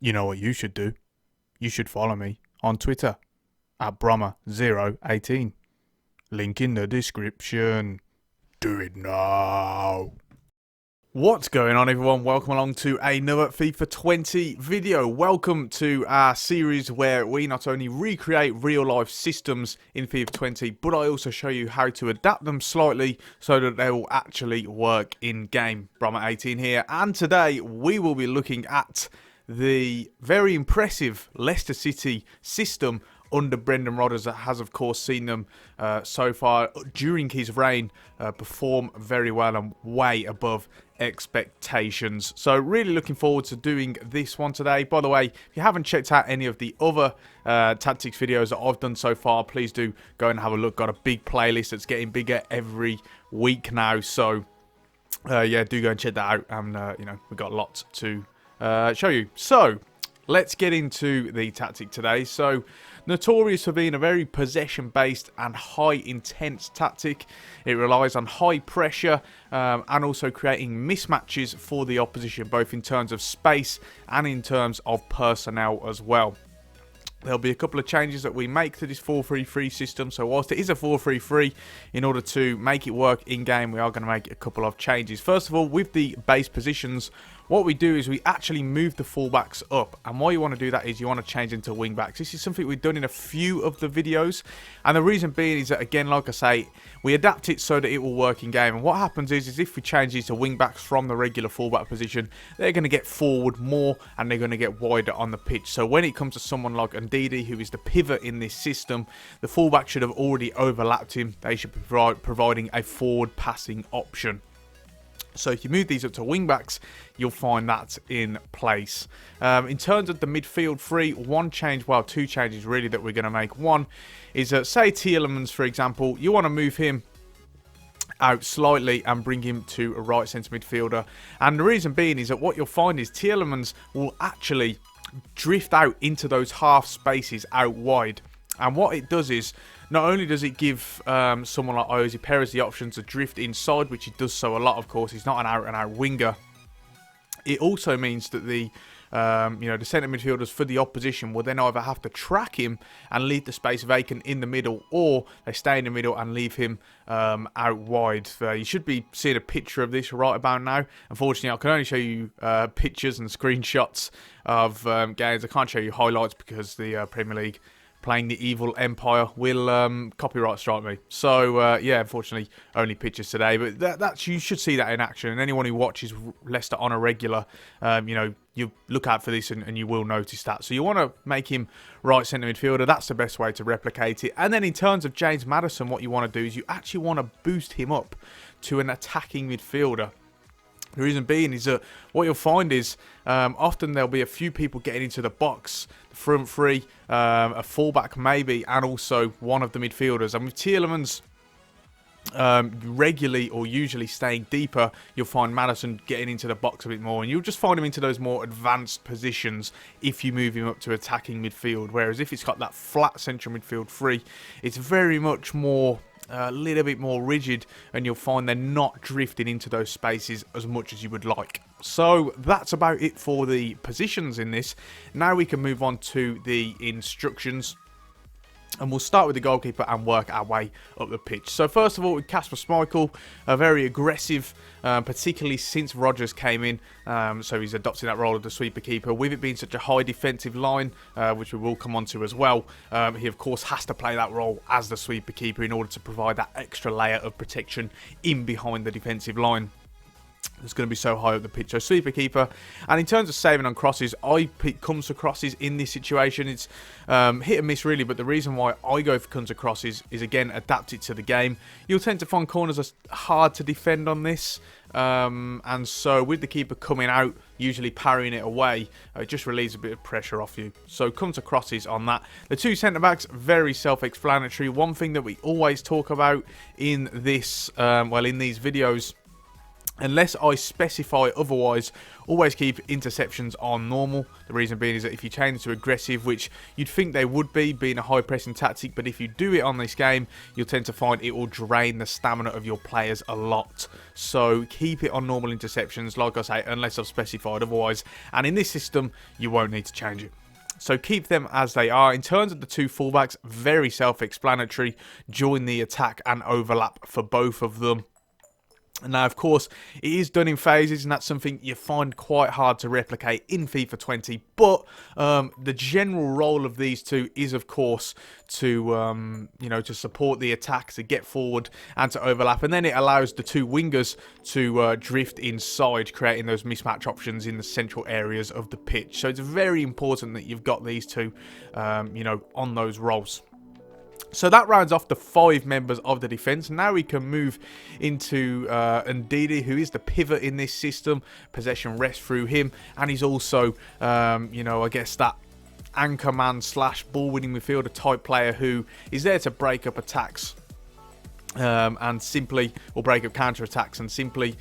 You know what you should do? You should follow me on Twitter at Brommer018. Link in the description. Do it now. What's going on, everyone? Welcome along to another FIFA 20 video. Welcome to our series where we not only recreate real-life systems in FIFA 20, but I also show you how to adapt them slightly so that they will actually work in-game. Brommer18 here, and today we will be looking at the very impressive Leicester City system under Brendan Rodgers that has, of course, seen them so far during his reign perform very well and way above expectations. So really looking forward to doing this one today. By the way, if you haven't checked out any of the other tactics videos that I've done so far, please do go and have a look. Got a big playlist that's getting bigger every week now. So yeah, do go and check that out. And you know, we've got lots to show you. So let's get into the tactic today. So notorious for being a very possession-based and high-intense tactic. It relies on high pressure and also creating mismatches for the opposition, both in terms of space and in terms of personnel as well. There'll be a couple of changes that we make to this 4-3-3 system. So whilst it is a 4-3-3, in order to make it work in-game, we are going to make a couple of changes. First of all, with the base positions, what we do is we actually move the fullbacks up. And why you want to do that is you want to change into wingbacks. This is something we've done in a few of the videos. And the reason being is that, again, like I say, we adapt it so that it will work in-game. And what happens is if we change these to wingbacks from the regular fullback position, they're going to get forward more and they're going to get wider on the pitch. So when it comes to someone like Ndidi, who is the pivot in this system, the fullback should have already overlapped him. They should be providing a forward passing option. So if you move these up to wingbacks, you'll find that in place. In terms of the midfield three, one change, well, two changes really that we're going to make. One is that, say, Tielemans, for example, you want to move him out slightly and bring him to a right centre midfielder. And the reason being is that what you'll find is Tielemans will actually drift out into those half spaces out wide. And what it does is, not only does it give someone like Ozzy Perez the option to drift inside, which he does so a lot, of course, he's not an out-and-out winger. It also means that the you know, the centre midfielders for the opposition will then either have to track him and leave the space vacant in the middle, or they stay in the middle and leave him out wide. You should be seeing a picture of this right about now. Unfortunately, I can only show you pictures and screenshots of games. I can't show you highlights because the Premier League, playing the evil empire, will copyright strike me. So yeah, unfortunately, only pictures today. But that's, you should see that in action. And anyone who watches Leicester on a regular, you know, you look out for this and you will notice that. So you want to make him right centre midfielder. That's the best way to replicate it. And then in terms of James Maddison, what you want to do is you actually want to boost him up to an attacking midfielder. The reason being is that what you'll find is often there'll be a few people getting into the box, the front three, a fullback maybe, and also one of the midfielders. And with Tielemans regularly or usually staying deeper, you'll find Maddison getting into the box a bit more, and you'll just find him into those more advanced positions if you move him up to attacking midfield. Whereas if it's got that flat central midfield three, it's very much more a little bit more rigid, and you'll find they're not drifting into those spaces as much as you would like. So that's about it for the positions in this. Now we can move on to the instructions, and we'll start with the goalkeeper and work our way up the pitch. So first of all, with Kasper Schmeichel, very aggressive, particularly since Rodgers came in. So he's adopted that role of the sweeper keeper. With it being such a high defensive line, which we will come on to as well, he of course has to play that role as the sweeper keeper in order to provide that extra layer of protection in behind the defensive line. It's going to be so high up the pitch. So sweeper keeper. And in terms of saving on crosses, I pick comes to crosses in this situation. It's hit and miss really, but the reason why I go for comes to crosses is, again, adapted to the game. You'll tend to find corners are hard to defend on this. And so with the keeper coming out, usually parrying it away, it just relieves a bit of pressure off you. So come to crosses on that. The two centre-backs, very self-explanatory. One thing that we always talk about in this, well, in these videos, Unless I specify otherwise, always keep interceptions on normal. The reason being is that if you change to aggressive, which you'd think they would be, being a high pressing tactic, but if you do it on this game, you'll tend to find it will drain the stamina of your players a lot. So keep it on normal interceptions, like I say, unless I've specified otherwise. And in this system, you won't need to change it. So keep them as they are. In terms of the two fullbacks, very self-explanatory. Join the attack and overlap for both of them. Now, of course, it is done in phases, and that's something you find quite hard to replicate in FIFA 20. But the general role of these two is, of course, to to support the attack, to get forward, and to overlap. And then it allows the two wingers to drift inside, creating those mismatch options in the central areas of the pitch. So it's very important that you've got these two, on those roles. So that rounds off the 5 members of the defence. Now we can move into Ndidi, who is the pivot in this system. Possession rests through him, and he's also, I guess that anchor man / ball winning midfielder type player who is there to break up attacks. And simply, or break up counter attacks, and simply,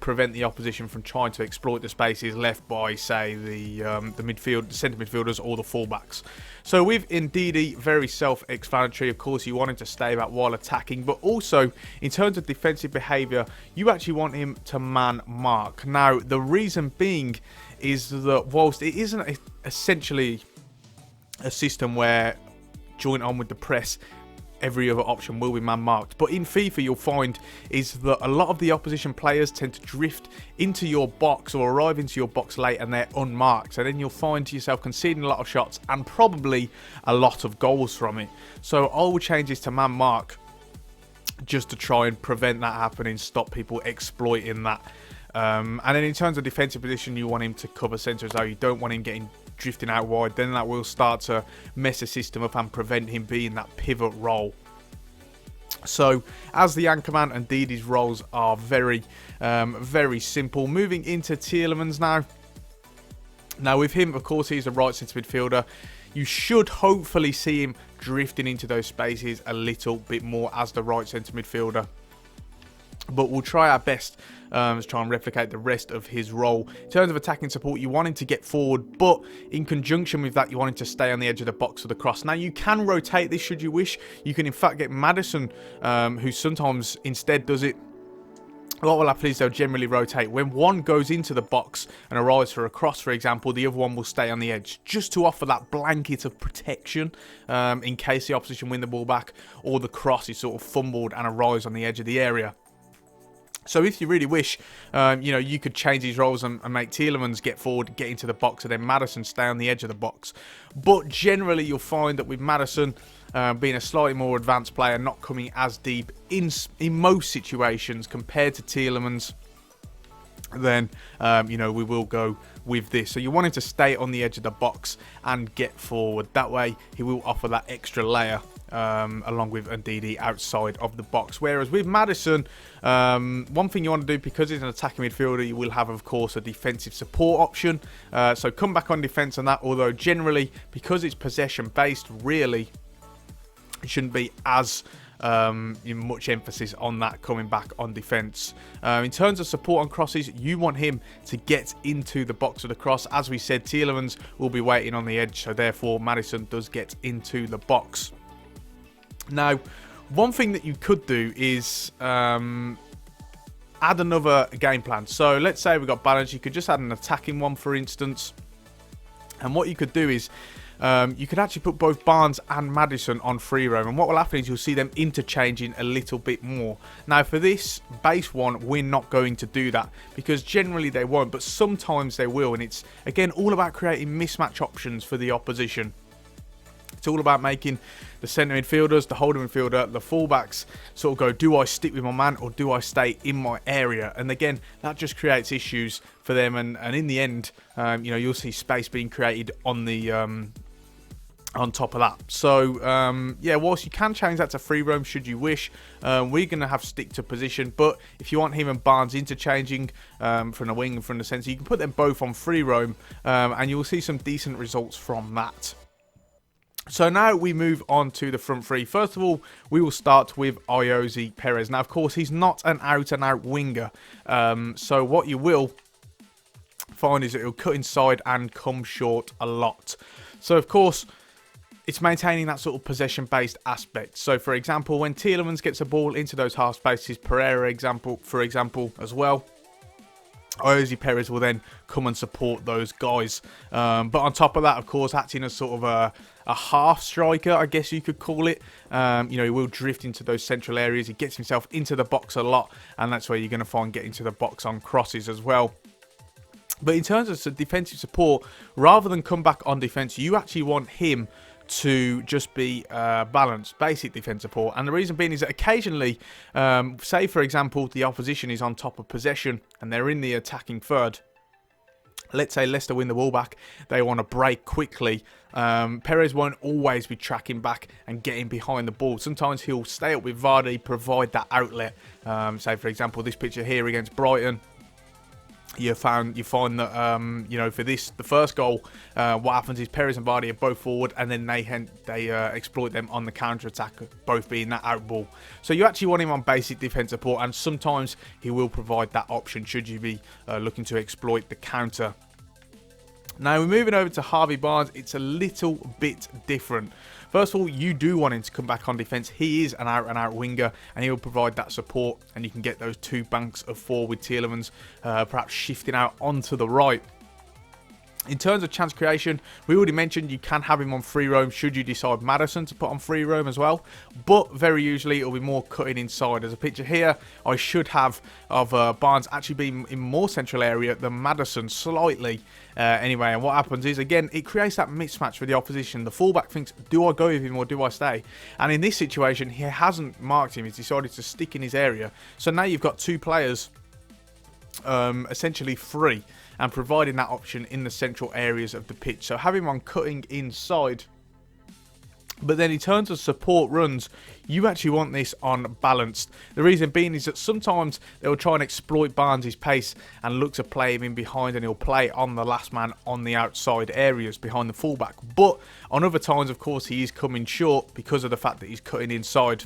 prevent the opposition from trying to exploit the spaces left by, say, the centre midfielders or the fullbacks. So with Ndidi, very self-explanatory. Of course, you want him to stay back while attacking, but also in terms of defensive behaviour, you actually want him to man mark. Now, the reason being is that whilst it isn't essentially a system where joint on with the press, every other option will be man marked. But in FIFA, you'll find is that a lot of the opposition players tend to drift into your box or arrive into your box late, and they're unmarked. So then you'll find yourself conceding a lot of shots and probably a lot of goals from it. So I will change this to man mark just to try and prevent that happening, stop people exploiting that. And then in terms of defensive position, you want him to cover centre as well. You don't want him drifting out wide. Then that will start to mess the system up and prevent him being that pivot role. So as the anchorman, and Ndidi's roles are very simple. Moving into Tielemans now. Now with him, of course, he's a right centre midfielder. You should hopefully see him drifting into those spaces a little bit more as the right centre midfielder. But we'll try our best to try and replicate the rest of his role. In terms of attacking support, you want him to get forward, but in conjunction with that, you want him to stay on the edge of the box for the cross. Now, you can rotate this should you wish. You can, in fact, get Maddison, who sometimes instead does it. What will happen is they'll generally rotate. When one goes into the box and arrives for a cross, for example, the other one will stay on the edge, just to offer that blanket of protection in case the opposition win the ball back or the cross is sort of fumbled and arrives on the edge of the area. So if you really wish, you could change these roles and make Tielemans get forward, get into the box, and then Maddison stay on the edge of the box. But generally, you'll find that with Maddison being a slightly more advanced player, not coming as deep in most situations compared to Tielemans, then, we will go with this. So you want him to stay on the edge of the box and get forward. That way, he will offer that extra layer along with Ndidi outside of the box. Whereas with Maddison, one thing you want to do, because he's an attacking midfielder, you will have, of course, a defensive support option. So come back on defence on that, although generally, because it's possession-based, really, it shouldn't be as much emphasis on that coming back on defence. In terms of support on crosses, you want him to get into the box of the cross. As we said, Tielemans will be waiting on the edge, so therefore Maddison does get into the box. Now, one thing that you could do is add another game plan. So let's say we've got balance. You could just add an attacking one, for instance. And what you could do is you could actually put both Barnes and Maddison on free roam. And what will happen is you'll see them interchanging a little bit more. Now, for this base one, we're not going to do that because generally they won't. But sometimes they will. And it's, again, all about creating mismatch options for the opposition. It's all about making the centre midfielders, the holding midfielder, the fullbacks sort of go, do I stick with my man or do I stay in my area? And again, that just creates issues for them. And in the end, you'll see space being created on the on top of that. So, whilst you can change that to free roam should you wish, we're going to have stick to position. But if you want him and Barnes interchanging from the wing and from the centre, you can put them both on free roam and you'll see some decent results from that. So now we move on to the front three. First of all, we will start with Iosi Perez. Now, of course, he's not an out-and-out winger. So what you will find is that he'll cut inside and come short a lot. So, of course, it's maintaining that sort of possession-based aspect. So, for example, when Tielemans gets a ball into those half spaces, Pereira, for example, as well, Iosi Perez will then come and support those guys. But on top of that, of course, acting as sort of a half striker, I guess you could call it. He will drift into those central areas. He gets himself into the box a lot, and that's where you're going to find get into the box on crosses as well. But in terms of defensive support, rather than come back on defense, you actually want him to just be balanced, basic defense support. And the reason being is that occasionally, say for example, the opposition is on top of possession and they're in the attacking third. Let's say Leicester win the ball back, they want to break quickly. Perez won't always be tracking back and getting behind the ball. Sometimes he'll stay up with Vardy, provide that outlet. Say for example, this picture here against Brighton. You find that for the first goal, what happens is Perez and Vardy are both forward, and then they exploit them on the counter attack, both being that out ball. So you actually want him on basic defense support, and sometimes he will provide that option should you be looking to exploit the counter. Now we're moving over to Harvey Barnes. It's a little bit different. First of all, you do want him to come back on defence. He is an out-and-out winger, and he will provide that support, and you can get those two banks of four with Tielemans perhaps shifting out onto the right. In terms of chance creation, we already mentioned you can have him on free roam should you decide Maddison to put on free roam as well. But very usually it'll be more cutting inside. As a picture here, I should have of Barnes actually being in more central area than Maddison slightly. Anyway, and what happens is, again, it creates that mismatch for the opposition. The fullback thinks, do I go with him or do I stay? And in this situation, he hasn't marked him. He's decided to stick in his area. So now you've got two players essentially free and providing that option in the central areas of the pitch. So have him on cutting inside. But then in terms of support runs, you actually want this on balanced. The reason being is that sometimes they'll try and exploit Barnes' pace and look to play him in behind, and he'll play on the last man on the outside areas behind the fullback. But on other times, of course, he is coming short because of the fact that he's cutting inside.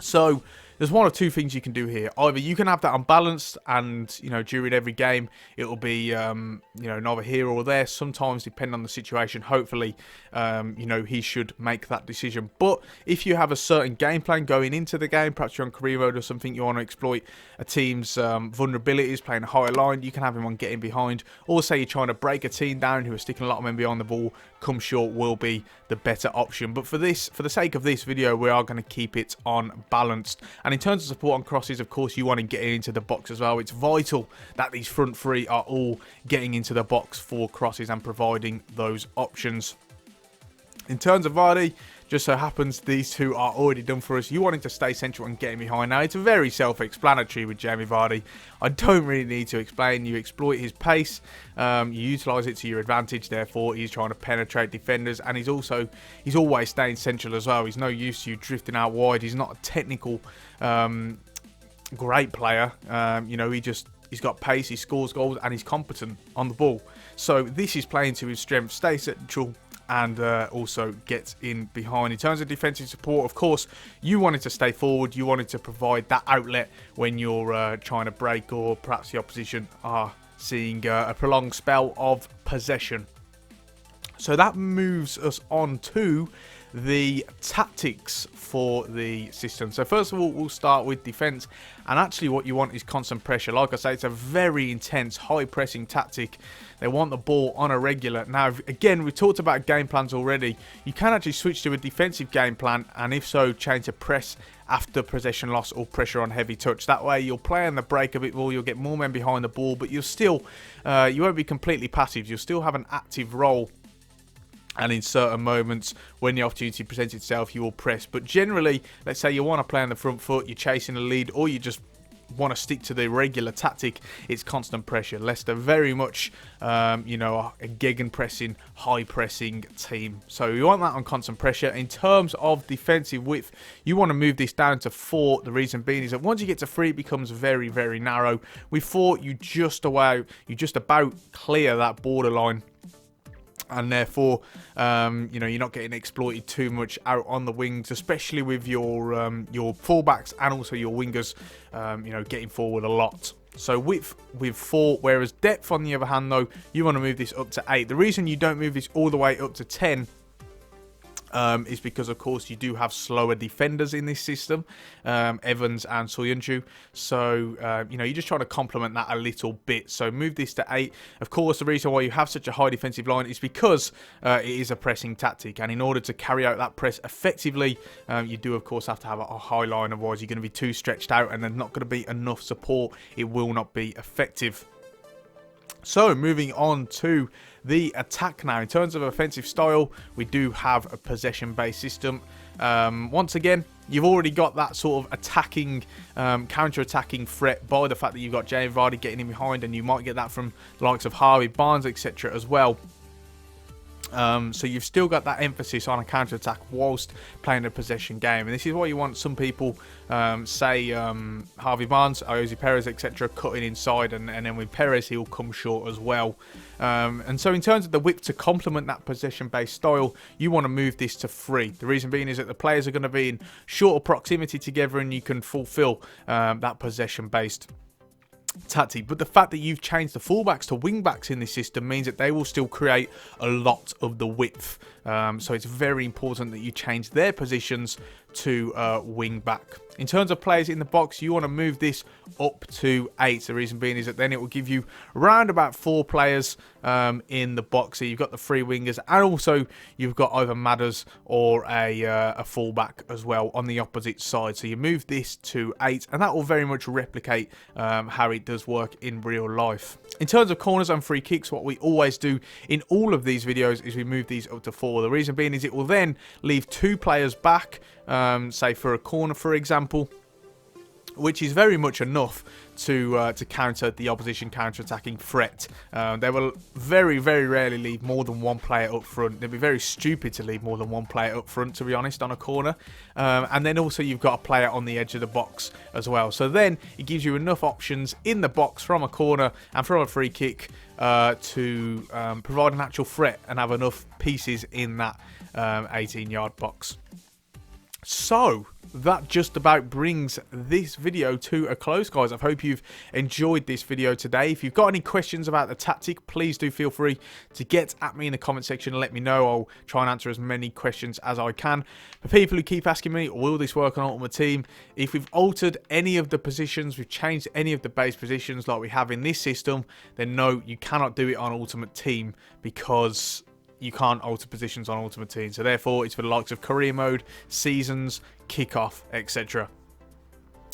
So there's one of two things you can do here. Either you can have that unbalanced and, during every game, it'll be, neither here or there. Sometimes, depending on the situation, hopefully, he should make that decision. But if you have a certain game plan going into the game, perhaps you're on career mode or something, you want to exploit a team's vulnerabilities, playing a higher line, you can have him on getting behind. Or say you're trying to break a team down who are sticking a lot of men behind the ball, come short will be the better option. But for the sake of this video, we are going to keep it on balanced. And in terms of support on crosses, of course, you want to get into the box as well. It's vital that these front three are all getting into the box for crosses and providing those options. In terms of Vardy, just so happens these two are already done for us. You want him to stay central and get him behind. Now, it's very self-explanatory with Jamie Vardy. I don't really need to explain. You exploit his pace. You utilise it to your advantage. Therefore, he's trying to penetrate defenders. And he's always staying central as well. He's no use to you drifting out wide. He's not a technical, great player. He's got pace, he scores goals, and he's competent on the ball. So this is playing to his strength. Stay central and also gets in behind. In terms of defensive support, of course, you wanted to stay forward. You wanted to provide that outlet when you're trying to break, or perhaps the opposition are seeing a prolonged spell of possession. So that moves us on to the tactics for the system. So first of all, we'll start with defense, and actually what you want is constant pressure. Like I say, it's a very intense, high pressing tactic. They want the ball on a regular. Now, again, we've talked about game plans already. You can actually switch to a defensive game plan, and if so, change to press after possession loss or pressure on heavy touch. That way, you'll play on the break a bit more. You'll get more men behind the ball, but you'll still, you won't be completely passive. You'll still have an active role. And in certain moments, when the opportunity presents itself, you will press. But generally, let's say you want to play on the front foot, you're chasing a lead, or you just want to stick to the regular tactic, it's constant pressure. Leicester very much, a gegenpressing, high-pressing team. So you want that on constant pressure. In terms of defensive width, you want to move this down to 4. The reason being is that once you get to 3, it becomes very, very narrow. With 4, you just about clear that borderline. and therefore, you know, you're not getting exploited too much out on the wings, especially with your fullbacks and also your wingers, you know, getting forward a lot. So width with 4, whereas depth, on the other hand, though, you want to move this up to 8. The reason you don't move this all the way up to 10 is because, of course, you do have slower defenders in this system, Evans and Soyuncu. So, you know, you're just trying to complement that a little bit. So move this to 8. Of course, the reason why you have such a high defensive line is because it is a pressing tactic. And in order to carry out that press effectively, you do, of course, have to have a high line. Otherwise, you're going to be too stretched out and there's not going to be enough support. It will not be effective. So, moving on to the attack now. In terms of offensive style, we do have a possession-based system. Once again, you've already got that sort of attacking, counter-attacking threat by the fact that you've got Jamie Vardy getting in behind, and you might get that from the likes of Harvey Barnes, etc. as well. So you've still got that emphasis on a counter-attack whilst playing a possession game. And this is why you want some people, say Harvey Barnes, Jose Perez, etc., cutting inside. And then with Perez, he'll come short as well. And so in terms of the width to complement that possession-based style, you want to move this to 3. The reason being is that the players are going to be in shorter proximity together and you can fulfill that possession-based tactic. But the fact that you've changed the fullbacks to wingbacks in this system means that they will still create a lot of the width. So it's very important that you change their positions to wing back. In terms of players in the box, you want to move this up to 8. The reason being is that then it will give you around about 4 players in the box. So you've got the 3 wingers, and also you've got either Madders or a fullback as well on the opposite side. So you move this to 8, and that will very much replicate how it does work in real life. In terms of corners and free kicks, what we always do in all of these videos is we move these up to 4. The reason being is it will then leave 2 players back, say for a corner, for example, which is very much enough to counter the opposition counter-attacking threat. They will very, very rarely leave more than 1 player up front. They'd be very stupid to leave more than 1 player up front, to be honest, on a corner. And then also you've got a player on the edge of the box as well. So then it gives you enough options in the box from a corner and from a free kick to provide an actual threat and have enough pieces in that 18-yard box. So that just about brings this video to a close, guys. I hope you've enjoyed this video today. If you've got any questions about the tactic, please do feel free to get at me in the comment section and let me know. I'll try and answer as many questions as I can. For people who keep asking me, will this work on Ultimate Team? If we've altered any of the positions, we've changed any of the base positions like we have in this system, then no, you cannot do it on Ultimate Team because you can't alter positions on Ultimate Team. So therefore, it's for the likes of career mode, seasons, kickoff, etc.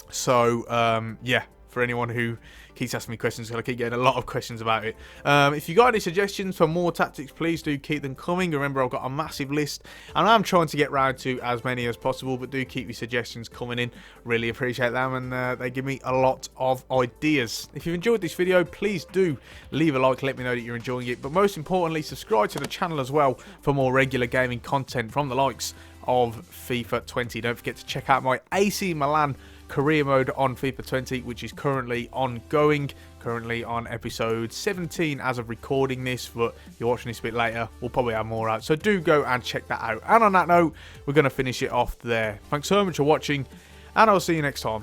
So, yeah, for anyone who keeps asking me questions, because I keep getting a lot of questions about it. If you got any suggestions for more tactics, please do keep them coming. Remember, I've got a massive list, and I'm trying to get round to as many as possible, but do keep your suggestions coming in. Really appreciate them, and they give me a lot of ideas. If you've enjoyed this video, please do leave a like, let me know that you're enjoying it, but most importantly, subscribe to the channel as well for more regular gaming content from the likes of FIFA 20. Don't forget to check out my AC Milan career mode on FIFA 20, which is currently ongoing, currently on episode 17 as of recording this, but if you're watching this a bit later, we'll probably have more out, so do go and check that out. And on that note, we're going to finish it off there. Thanks so much for watching, and I'll see you next time.